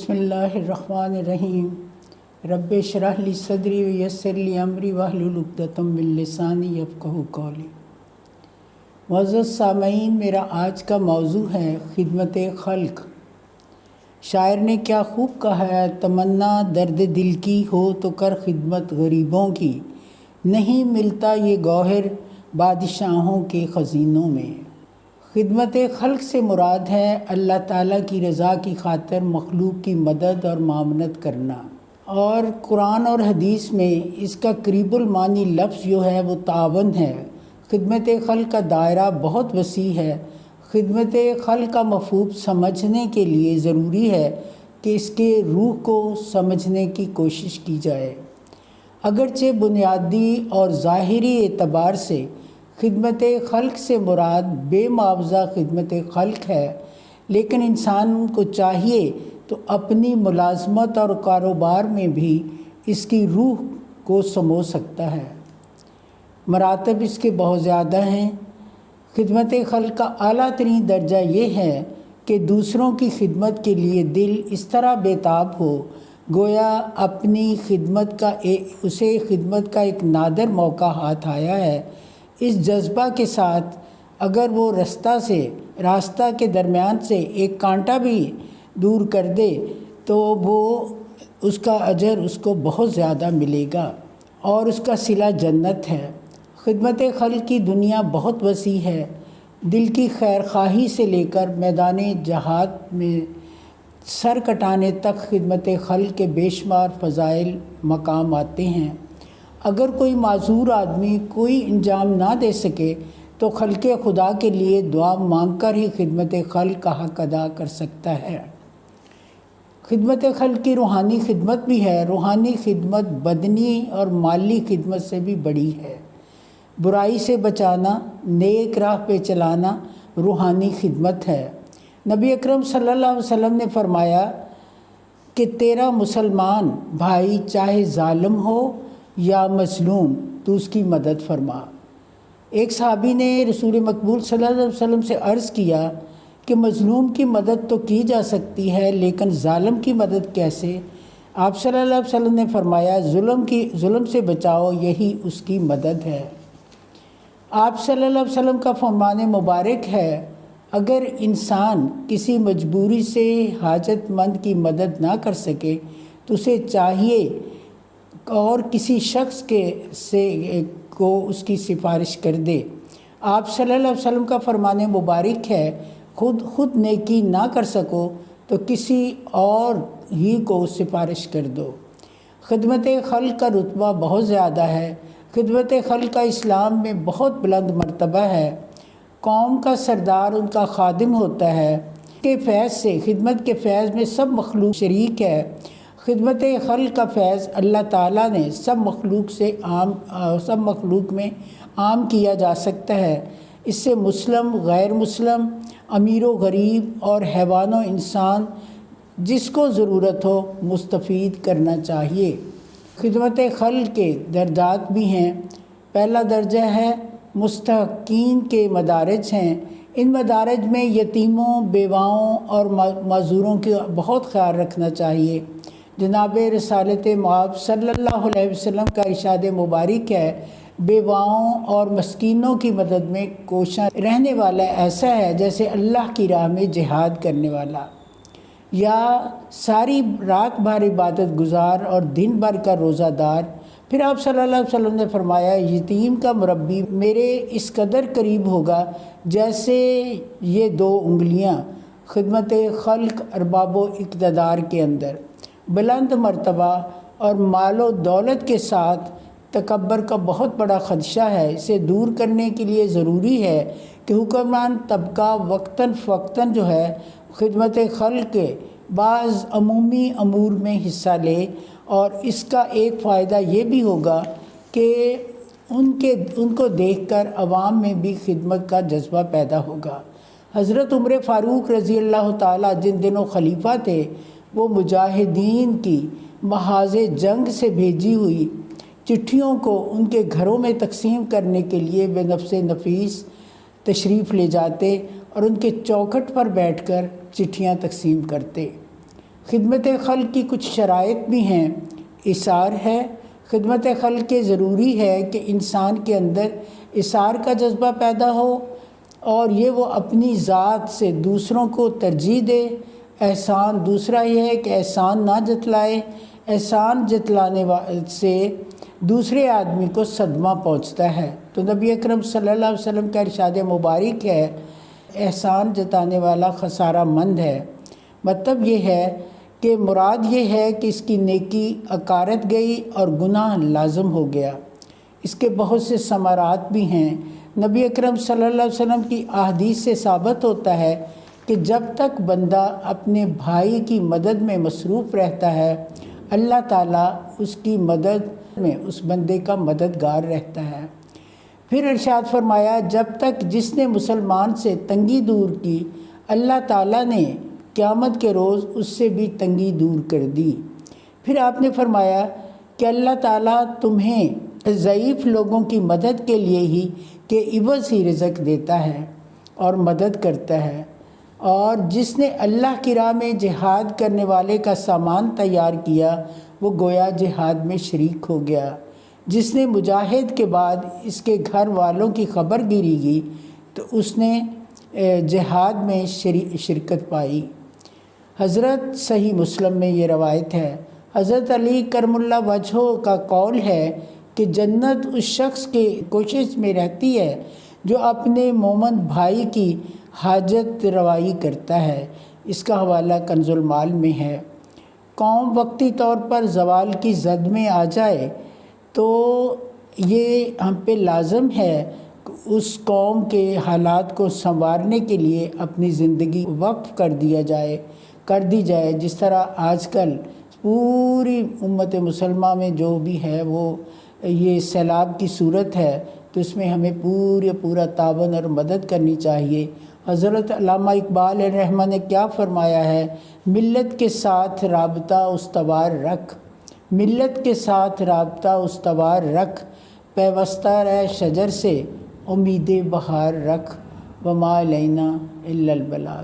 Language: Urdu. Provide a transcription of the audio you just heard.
بسم اللہ الرحمن الرحیم رب اشرح لی صدری ویسر لی امری واحلل عقدۃ من لسانی یفقہوا قولی۔ معزز سامعین، میرا آج کا موضوع ہے خدمت خلق۔ شاعر نے کیا خوب کہا ہے، تمنا درد دل کی ہو تو کر خدمت غریبوں کی، نہیں ملتا یہ گوہر بادشاہوں کے خزینوں میں۔ خدمت خلق سے مراد ہے اللہ تعالیٰ کی رضا کی خاطر مخلوق کی مدد اور معاونت کرنا، اور قرآن اور حدیث میں اس کا قریب المعنی لفظ جو ہے وہ تعاون ہے۔ خدمت خلق کا دائرہ بہت وسیع ہے۔ خدمت خلق کا مفہوم سمجھنے کے لیے ضروری ہے کہ اس کے روح کو سمجھنے کی کوشش کی جائے۔ اگرچہ بنیادی اور ظاہری اعتبار سے خدمت خلق سے مراد بے معاوضہ خدمت خلق ہے، لیکن انسان کو چاہیے تو اپنی ملازمت اور کاروبار میں بھی اس کی روح کو سمو سکتا ہے۔ مراتب اس کے بہت زیادہ ہیں۔ خدمت خلق کا اعلیٰ ترین درجہ یہ ہے کہ دوسروں کی خدمت کے لیے دل اس طرح بیتاب ہو گویا اپنی خدمت کا اسے خدمت کا ایک نادر موقع ہاتھ آیا ہے۔ اس جذبہ کے ساتھ اگر وہ راستہ کے درمیان سے ایک کانٹا بھی دور کر دے تو وہ اس کا اجر اس کو بہت زیادہ ملے گا اور اس کا صلہ جنت ہے۔ خدمت خلق کی دنیا بہت وسیع ہے۔ دل کی خیر خواہی سے لے کر میدان جہاد میں سر کٹانے تک خدمت خلق کے بے شمار فضائل مقام آتے ہیں۔ اگر کوئی معذور آدمی کوئی انجام نہ دے سکے تو خلق خدا کے لیے دعا مانگ کر ہی خدمت خلق کا حق ادا کر سکتا ہے۔ خدمت خلق کی روحانی خدمت بھی ہے۔ روحانی خدمت بدنی اور مالی خدمت سے بھی بڑی ہے۔ برائی سے بچانا، نیک راہ پہ چلانا روحانی خدمت ہے۔ نبی اکرم صلی اللہ علیہ وسلم نے فرمایا کہ تیرا مسلمان بھائی چاہے ظالم ہو یا مظلوم تو اس کی مدد فرما۔ ایک صحابی نے رسول مقبول صلی اللہ علیہ وسلم سے عرض کیا کہ مظلوم کی مدد تو کی جا سکتی ہے لیکن ظالم کی مدد کیسے؟ آپ صلی اللہ علیہ وسلم نے فرمایا ظلم سے بچاؤ، یہی اس کی مدد ہے۔ آپ صلی اللہ علیہ وسلم کا فرمان مبارک ہے، اگر انسان کسی مجبوری سے حاجت مند کی مدد نہ کر سکے تو اسے چاہیے اور کسی شخص کو اس کی سفارش کر دے۔ آپ صلی اللہ علیہ وسلم کا فرمان مبارک ہے، خود نیکی نہ کر سکو تو کسی اور ہی کو سفارش کر دو۔ خدمت خلق کا رتبہ بہت زیادہ ہے۔ خدمت خلق کا اسلام میں بہت بلند مرتبہ ہے۔ قوم کا سردار ان کا خادم ہوتا ہے۔ خدمت کے فیض میں سب مخلوق شریک ہے۔ خدمت خلق کا فیض اللہ تعالیٰ نے سب مخلوق میں عام کیا جا سکتا ہے۔ اس سے مسلم، غیر مسلم، امیر و غریب اور حیوان و انسان جس کو ضرورت ہو مستفید کرنا چاہیے۔ خدمت خلق کے درجات بھی ہیں۔ پہلا درجہ ہے مستحقین کے مدارج ہیں۔ ان مدارج میں یتیموں، بیواؤں اور معذوروں کا بہت خیال رکھنا چاہیے۔ جناب رسالت مآب صلی اللہ علیہ وسلم کا ارشاد مبارک ہے، بیواؤں اور مسکینوں کی مدد میں کوشاں رہنے والا ایسا ہے جیسے اللہ کی راہ میں جہاد کرنے والا، یا ساری رات بھر عبادت گزار اور دن بھر کا روزہ دار۔ پھر آپ صلی اللہ علیہ وسلم نے فرمایا، یتیم کا مربی میرے اس قدر قریب ہوگا جیسے یہ 2 انگلیاں۔ خدمت خلق ارباب و اقتدار کے اندر بلند مرتبہ اور مال و دولت کے ساتھ تکبر کا بہت بڑا خدشہ ہے۔ اسے دور کرنے کے لیے ضروری ہے کہ حکمران طبقہ وقتاً فوقتاً جو ہے خدمت خلق کے بعض عمومی امور میں حصہ لے، اور اس کا ایک فائدہ یہ بھی ہوگا کہ ان کو دیکھ کر عوام میں بھی خدمت کا جذبہ پیدا ہوگا۔ حضرت عمر فاروق رضی اللہ تعالیٰ جن دنوں خلیفہ تھے، وہ مجاہدین کی محاذ جنگ سے بھیجی ہوئی چٹھیوں کو ان کے گھروں میں تقسیم کرنے کے لیے بے نفس نفیس تشریف لے جاتے اور ان کے چوکھٹ پر بیٹھ کر چٹھیاں تقسیم کرتے۔ خدمت خلق کی کچھ شرائط بھی ہیں۔ اثار ہے، خدمت خلق کے ضروری ہے کہ انسان کے اندر اثار کا جذبہ پیدا ہو اور یہ وہ اپنی ذات سے دوسروں کو ترجیح دے۔ احسان دوسرا یہ ہے کہ احسان نہ جتلائے، احسان جتلانے سے دوسرے آدمی کو صدمہ پہنچتا ہے۔ تو نبی اکرم صلی اللہ علیہ وسلم کا ارشاد مبارک ہے، احسان جتانے والا خسارہ مند ہے۔ مطلب یہ ہے کہ مراد یہ ہے کہ اس کی نیکی اکارت گئی اور گناہ لازم ہو گیا۔ اس کے بہت سے ثمرات بھی ہیں۔ نبی اکرم صلی اللہ علیہ وسلم کی احادیث سے ثابت ہوتا ہے کہ جب تک بندہ اپنے بھائی کی مدد میں مصروف رہتا ہے، اللہ تعالیٰ اس کی مدد میں اس بندے کا مددگار رہتا ہے۔ پھر ارشاد فرمایا، جب تک جس نے مسلمان سے تنگی دور کی، اللہ تعالیٰ نے قیامت کے روز اس سے بھی تنگی دور کر دی۔ پھر آپ نے فرمایا کہ اللہ تعالیٰ تمہیں ضعیف لوگوں کی مدد کے لیے ہی کہ عوض ہی رزق دیتا ہے اور مدد کرتا ہے، اور جس نے اللہ کی راہ میں جہاد کرنے والے کا سامان تیار کیا وہ گویا جہاد میں شریک ہو گیا۔ جس نے مجاہد کے بعد اس کے گھر والوں کی خبر گیری گی تو اس نے جہاد میں شرکت پائی۔ حضرت صحیح مسلم میں یہ روایت ہے، حضرت علی کرم اللہ وجہہ کا قول ہے کہ جنت اس شخص کے کوشش میں رہتی ہے جو اپنے مومن بھائی کی حاجت روائی کرتا ہے۔ اس کا حوالہ کنز المال میں ہے۔ قوم وقتی طور پر زوال کی زد میں آ جائے تو یہ ہم پہ لازم ہے کہ اس قوم کے حالات کو سنوارنے کے لیے اپنی زندگی وقف کر دی جائے، جس طرح آج کل پوری امت مسلمہ میں جو بھی ہے وہ یہ سیلاب کی صورت ہے، تو اس میں ہمیں پورا تعاون اور مدد کرنی چاہیے۔ حضرت علامہ اقبال رحمہ نے کیا فرمایا ہے، ملت کے ساتھ رابطہ استوار رکھ، ملت کے ساتھ رابطہ استوار رکھ، پیوستہ رہ شجر سے امید بہار رکھ، وما علینا الا البلاغ۔